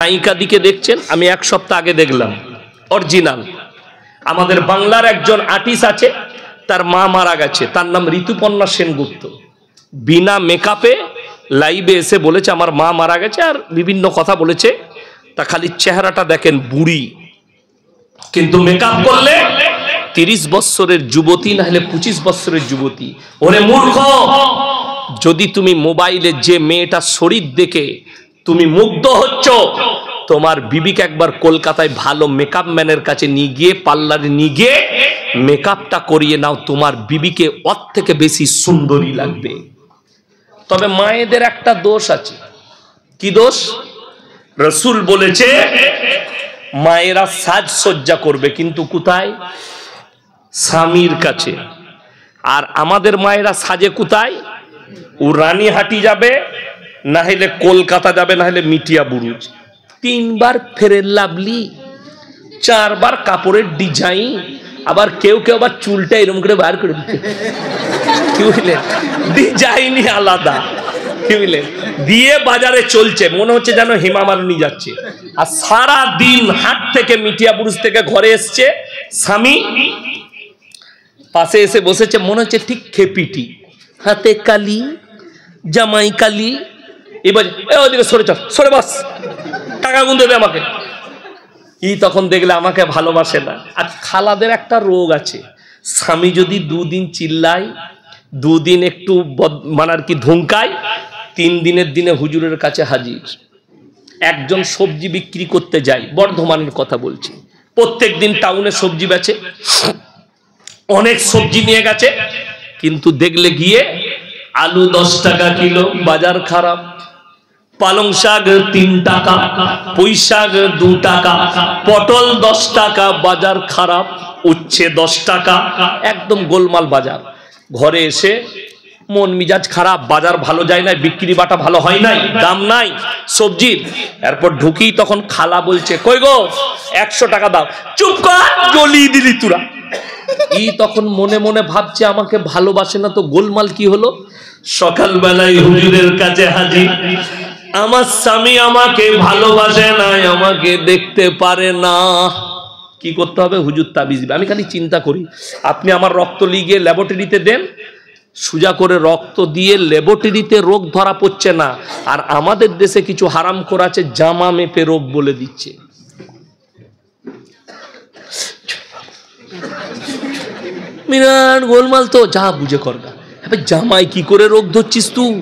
ছাইকা দিকে দেখছেন, আমি এক সপ্তাহ আগে দেখলাম অরিজিনাল। আমাদের বাংলার একজন আর্টিস্ট আছে, তার মা মারা গেছে, তার নাম ঋতুপর্ণা সেনগুপ্ত। বিনা মেকআপে লাইভে এসে বলেছে আমার মা মারা গেছে, আর বিভিন্ন কথা বলেছে। তা খালি চেহারাটা দেখেন বুড়ি, কিন্তু মেকআপ করলে 30 বছরের যুবতী, না হলে 25 বছরের যুবতী। ওরে মূর্খ, যদি তুমি মোবাইলে যে মেয়েটা শরীর দেখে তুমি মুগ্ধ হচ্ছ, তোমার বিবিকে একবার কলকাতায় ভালো মেকআপ ম্যানের কাছে নিয়ে গিয়ে, পার্লারে নিয়ে গিয়ে মেকআপটা করিয়ে নাও, তোমার বিবিকে ওর থেকে বেশি সুন্দরী লাগবে। তবে মায়েদের একটা দোষ আছে। কি দোষ? রসুল বলেছে মায়েরা সাজসজ্জা করবে, কিন্তু কোথায়? স্বামীর কাছে। আর আমাদের মায়েরা সাজে কোথায়? ও রানীহাটি যাবে, না হলে কলকাতা যাবে, না হলে মিটিয়া বুরুজ। 3 বার ফেরের লাভলি, 4 বার কাপড়ের ডিজাইন, আবার কেউ কেউ আবার চুলটা এরকম করে বার করে দিচ্ছে, কি বুঝলেন, ডিজাইনই আলাদা, কি বুঝলেন, দিয়ে বাজারে চলছে, মনে হচ্ছে যেন হেমা মালিনী যাচ্ছে। আর সারা দিন হাট থেকে, মিটিয়া বুরুজ থেকে ঘরে এসছে, স্বামী পাশে এসে বসেছে, মনে হচ্ছে ঠিক খেপিটি, হাতে কালি, জামাই কালি। এবার ওদিকে সরে চল, সরে বস, টাকা গুনতে দে আমাকে। তখন দেখলে আমাকে ভালোবাসে না। আর খালাদের একটা রোগ আছে, স্বামী যদি 2 দিন চিল্লায়, 2 দিন একটু মানে আর কি ধুমকায়, 3 দিনের দিনে হুজুরের কাছে হাজির। একজন সবজি বিক্রি করতে যায়, বর্ধমানের কথা বলছি, প্রত্যেক দিন টাউনে সবজি বেচে, অনেক সবজি নিয়ে গেছে, কিন্তু দেখলে গিয়ে আলু 10 টাকা কিলো, বাজার খারাপ। পালং শাক 3 টাকা, পুঁই শাক 2 টাকা, পটল 10 টাকা, বাজার খারাপ। উচ্ছে 10 টাকা, একদম গোলমাল বাজার। ঘরে এসে মন মিজাজ খারাপ, বাজার ভালো যায় না, বিক্রি বাটা ভালো হয় নাই, দাম নাই সবজির। এরপর ঢুকি, তখন খালা বলছে, কই গো 100 টাকা দাও। চুপ কর, জ্বলিয়ে দিলি তোরা। তখন মনে মনে ভাবছে আমাকে ভালোবাসে না তো, গোলমাল কি হলো? সকালবেলায় হুজুরের কাছে হাজির, আমার স্বামী আমাকে ভালোবাসে না, আমাকে দেখতে পারে না, কি করতে হবে? হুজুর তাবিজ দিবে। আমি খালি চিন্তা করি, আপনি আমার রক্ত লিগিয়ে ল্যাবরেটরিতে দেন, সোজা করে রক্ত দিয়ে ল্যাবরেটরিতে রোগ ধরা পড়ছে না। আর আমাদের দেশে কিছু হারাম করা আছে, জামা মেপে রোগ বলে দিচ্ছে। বিরাট গোলমাল তো, যা বুঝে করবা। জামাই কি করে রোগ ধরছিস তুই?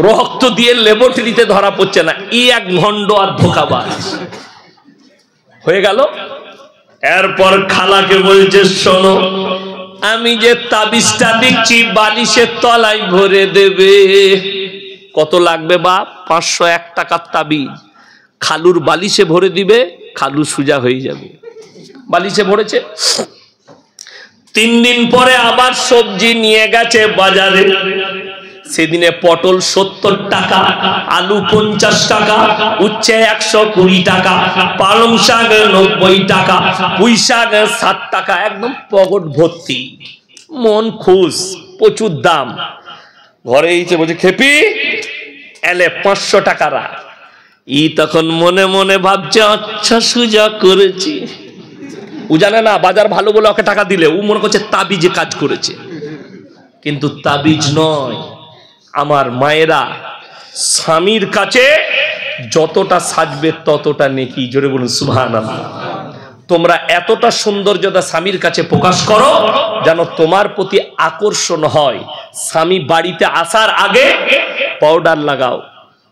রক্ত দিয়ে ল্যাবরেটরিতে ধরা পড়ছে না। এক ভণ্ড আর ধোঁকাবাজ হয়ে গেল। এরপর খালাকে বলছে, শোনো, আমি যে তাবিজটা দিচ্ছি বালিশের তলায় ভরে দেবে। কত লাগবে বাপ? 501 টাকার তাবিজ। খালুর বালিশে ভরে দিবে, খালু সুজা হয়ে যাবে। বালিশে ভরেছে। 3 দিন পরে আবার সবজি নিয়ে গেছে বাজারে। সেদিনে পটল 70 টাকা, আলু 50 টাকা, উচ্ছে 120 টাকা, পালং শাক 90 টাকা, পুঁই শাক 60 টাকা, একদম পকেট ভর্তি। মন খুশ, প্রচুর দাম। ঘরে এসে বলছে, খেপি এলে 500 টাকা রাখ। তখন মনে মনে ভাবছে, আচ্ছা সুজা করেছি। ও জানে না বাজার ভালো বলে ওকে টাকা দিলে ও মনে করছে তাবিজে কাজ করেছে, কিন্তু তাবিজ নয়। আমার মায়েরা, স্বামীর কাছে যতটা সাজবে ততটা নেকি। জোরে বলুন সুবহানাল্লাহ। তোমরা এতটা সৌন্দর্যতা স্বামীর কাছে প্রকাশ করো যেন তোমার প্রতি আকর্ষণ হয়। স্বামী বাড়িতে আসার আগে পাউডার লাগাও,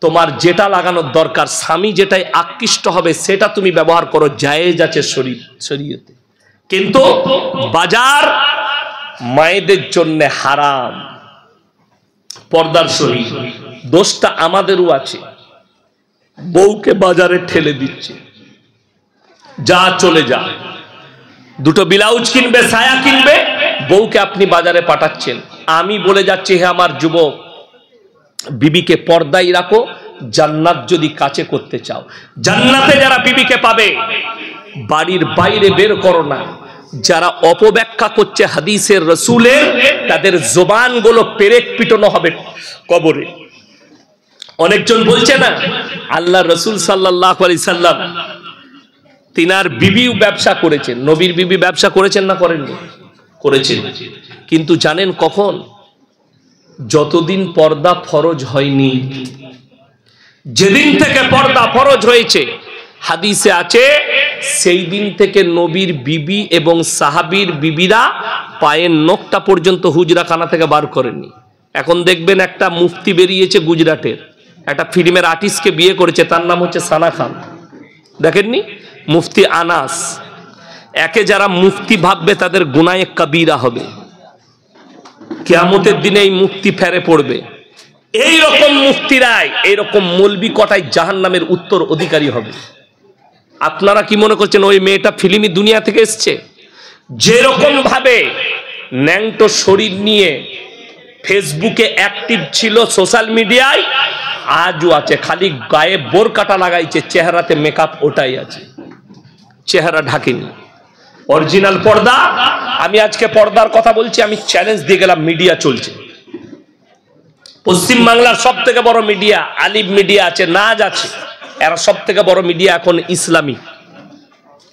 তোমার যেটা লাগানোর দরকার, স্বামী যেটাই আকৃষ্ট হবে সেটা তুমি ব্যবহার করো, জায়েজ আছে শরীয়তে। কিন্তু বাজার মায়েদের জন্য হারাম। পর্দার সহিত দোষটা আমাদেরও আছে। বউকে বাজারে ঠেলে দিচ্ছে, যা চলে যা। 2টো ব্লাউজ কিনবে, সায়া কিনবে, বউকে আপনি বাজারে পাঠাচ্ছেন। আমি বলে যাচ্ছি, হে আমার যুবক, বিবিকে পর্দায় রাখো। জান্নাত যদি কাছে করতে চাও, জান্নাতে যারা বিবিকে পাবে, বাড়ির বাইরে বের করো না। যারা অপব্যাখ্যা করছে হাদিসের রসুলের, তাদের জবানগুলো পেরেক পিটানো হবে কবরে। অনেকজন বলছে না আল্লাহ রসুল সাল্লাল্লাহু আলাইহি সাল্লাম তিনার বিবিও ব্যবসা করেছেন, নবীর বিবি ব্যবসা করেছেন না করেননি? করেছেন। কিন্তু জানেন কখন? যতদিন পর্দা ফরজ হয়নি। যেদিন থেকে পর্দা ফরজ হয়েছে হাদিসে আছে সেই দিন থেকে নবীর বিবি এবং সাহাবীর বিবিরা পায়ের নখটা পর্যন্ত হুজরাখানা থেকে বার করেননি। এখন দেখবেন একটা মুফতি বেরিয়েছে গুজরাটের, একটা ফিল্মের আর্টিস্টকে বিয়ে করেছে, তার নাম হচ্ছে সানা খান, দেখেননি? মুফতি আনাস। একে যারা মুফতি ভাববে তাদের গুনায়ে কবিরা হবে, কিয়ামতের দিনে এই মুফতি ফেরে পড়বে। এই রকম মুফতিরাই এইরকম মৌলবি কটাই জাহান্নামের উত্তর অধিকারী হবে। আপনারা কি মনে করছেন ওই মেয়েটা ফিল্মি দুনিয়া থেকে এসছে? যেরকম ভাবে ন্যাংটো শরীর নিয়ে ফেসবুকে অ্যাক্টিভ ছিল, সোশ্যাল মিডিয়ায় আজও আছে, খালি গায়ে বোরকাটা লাগাইছে, চেহারাতে মেকআপ ওটাই আছে, চেহারা ঢাকেনি। অরিজিনাল পর্দা। আমি আজকে পর্দার কথা বলছি, আমি চ্যালেঞ্জ দিয়ে গেলাম, মিডিয়া চলছে পশ্চিম বাংলার সব থেকে বড় মিডিয়া আলিফ মিডিয়া আছে, নাজ আছে, এরা সব থেকে বড় মিডিয়া এখন ইসলামী।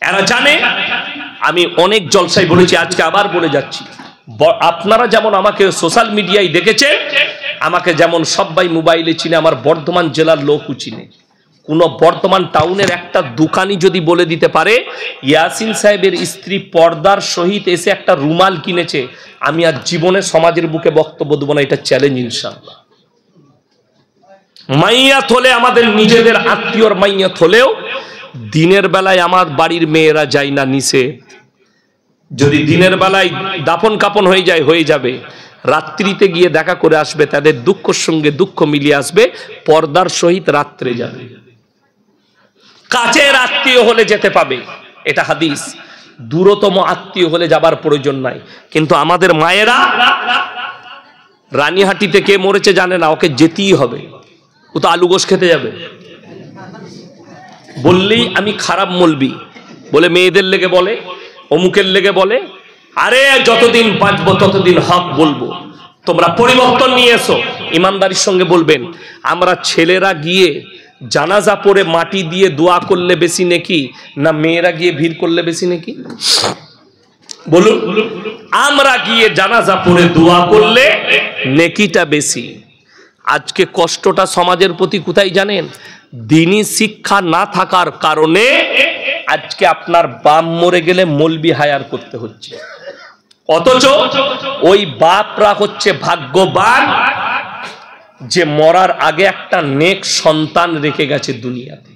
এরা জানে, আমি অনেক জলসায় বলেছি, আজকে আবার বলে যাচ্ছি, আপনারা যেমন আমাকে সোশ্যাল মিডিয়ায় দেখেছে, আমাকে যেমন সবাই মোবাইলে চিনে, আমার বর্ধমান জেলার লোকও চিনে। কোন বর্ধমান টাউনের একটা দোকানি যদি বলে দিতে পারে ইয়াসিন সাহেবের স্ত্রী পর্দার সহিত এসে একটা রুমাল কিনেছে, আমি আর জীবনে সমাজের বুকে বক্তব্য দেবো না, এটা চ্যালেঞ্জ ইনশাআল্লাহ। মাইয়াত হলে আমাদের নিজেদের আত্মীয়র মাইয়াত হলেও দিনের বেলায় আমার বাড়ির মেয়েরা যায় না নিষেধ। যদি দিনের বেলায় দাফন কাপন হয়ে যায় হয়ে যাবে, রাত্রিতে গিয়ে দেখা করে আসবে, তাদের দুঃখের সঙ্গে দুঃখ মিলিয়ে আসবে, পর্দার সহিত রাত্রে যাবে। কাছের আত্মীয় হলে যেতে পাবে, এটা হাদিস। দূরতম আত্মীয় হলে যাবার প্রয়োজন নাই। কিন্তু আমাদের মায়েরা রানীহাটিতে কে মরেছে জানে না, ওকে যেতেই হবে। ও তো আলু গোশ খেতে যাবে, বললেই আমি খারাপ মলবি বলে মেয়েদের লেগে বলে, অমুকের লেগে বলে। আরে যতদিন বাঁচবো ততদিন হক বলবো। তোমরা পরিবর্তন নিয়ে এসো, ইমানদারির সঙ্গে বলবেন। আমরা ছেলেরা গিয়ে জানাজা পড়ে মাটি দিয়ে দোয়া করলে বেশি নেকি, না মেয়েরা গিয়ে ভিড় করলে বেশি নেকি? বলুন। আমরা গিয়ে জানাজা পড়ে দোয়া করলে নেকিটা বেশি। আজকে কষ্টটা সমাজের প্রতি কোথায় জানেন? দ্বীনি শিক্ষা না থাকার কারণে আজকে আপনার বাপ মরে গেলে মৌলবি হায়ার করতে হচ্ছে, অথচ ওই বাপরা হচ্ছে ভাগ্যবান যে মরার আগে একটা নেক সন্তান রেখে গেছে দুনিয়াতে,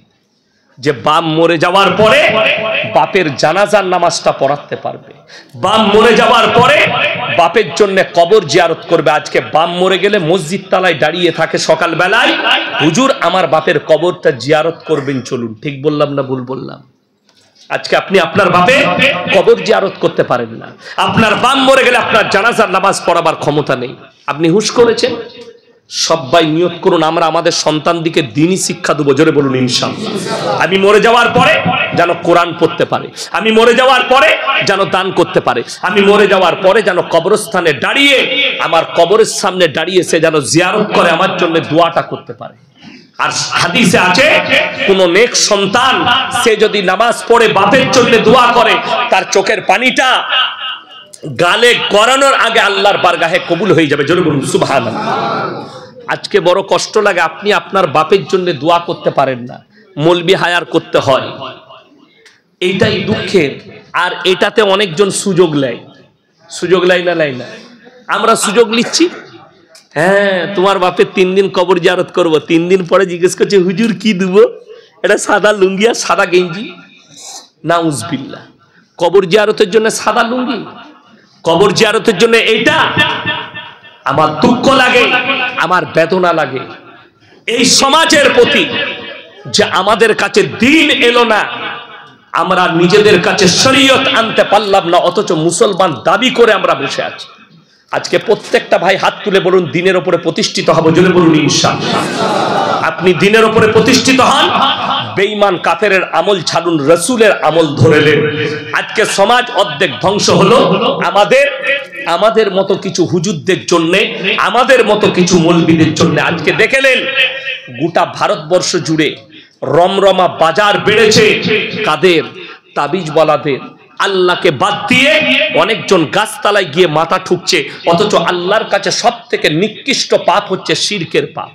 যে বাপ মরে যাওয়ার পরে বাপের জানাজার নামাজটা পড়াতে পারবে, বাপ মরে যাওয়ার পরে বাপের জন্য কবর জিয়ারত করবে। আজকে বাপ মরে গেলে মসজিদ তলায় দাঁড়িয়ে থাকে সকাল বেলায়, হুজুর আমার বাপের কবরটা জিয়ারত করবেন চলুন। ঠিক বললাম না ভুল বললাম? আজকে আপনি আপনার বাপের কবর জিয়ারত করতে পারেন না, আপনার বাপ মরে গেলে আপনার জানাজার নামাজ পড়াবার ক্ষমতা নেই। আপনি হুঁশ করেছেন? সবাই নিয়ত করুন, আমরা আমাদের সন্তানদিকে দ্বীনি শিক্ষা দেবো। জোরে বলুন ইনশাআল্লাহ। আমি মরে যাওয়ার পরে যেন কোরআন পড়তে পারে, আমি মরে যাওয়ার পরে যেন দান করতে পারে, আমি মরে যাওয়ার পরে যেন কবরস্থানে দাঁড়িয়ে আমার কবরের সামনে দাঁড়িয়ে সে যেন জিয়ারত করে আমার জন্য দোয়াটা করতে পারে। আর হাদিসে আছে কোন নেক সন্তান সে যদি নামাজ পড়ে বাপের জন্য দোয়া করে, তার চোখের পানিটা গালে গড়ানোর আগে আল্লাহর বারগাহে কবুল হয়ে যাবে। জোরে বলুন সুবহানাল্লাহ। আজকে বড় কষ্ট লাগে, আপনি আপনার বাপের জন্য দোয়া করতে পারেন না, মৌলবি হায়ার করতে হয়, এইটাই দুঃখের। আর এটাতে অনেকজন সুযোগ নেয়, সুযোগ লাই না লাই না, আমরা সুযোগ নিচ্ছি। হ্যাঁ, তোমার বাপের 3 দিন কবর জিয়ারত করব, 3 দিন পরে জিজ্ঞেস করছে হুজুর কি দেব? এটা সাদা লুঙ্গি আর সাদা গেঞ্জি। নাউজুবিল্লাহ। কবর জিয়ারতের জন্য সাদা লুঙ্গি, কবর জিয়ারতের জন্য এইটা? আমার দুঃখ লাগে, আমার বেদনা লাগে এই সমাজের প্রতি যে আমাদের কাছে দিন এলো না, আমরা নিজেদের কাছে শরীয়ত আনতে পারলাম না, অথচ মুসলমান দাবি করে আমরা বসে আছি। আজকে প্রত্যেকটা ভাই হাত তুলে বলুন দিনের উপরে প্রতিষ্ঠিত হব। জোরে বলুন ইনশাআল্লাহ। আপনি দিনের উপরে প্রতিষ্ঠিত হন, বেঈমান কাফেরের আমল ছাড়ুন, রাসূলের আমল ধরে নেন। আজকে সমাজ অর্ধেক ধ্বংস হলো আমাদের মতো কিছু হুজুরদের জন্য, আমাদের মতো কিছু মৌলবীদের জন্য। আজকে দেখলেন গোটা ভারতবর্ষ জুড়ে রমরমা বাজার বেড়েছে কাদের? তাবিজ বলাদের। আল্লাহকে বাদ দিয়ে অনেকজন গাছতলায় গিয়ে মাথা ঠুকছে, অথচ আল্লাহর কাছে সব থেকে নিকৃষ্ট পাপ হচ্ছে শিরকের পাপ।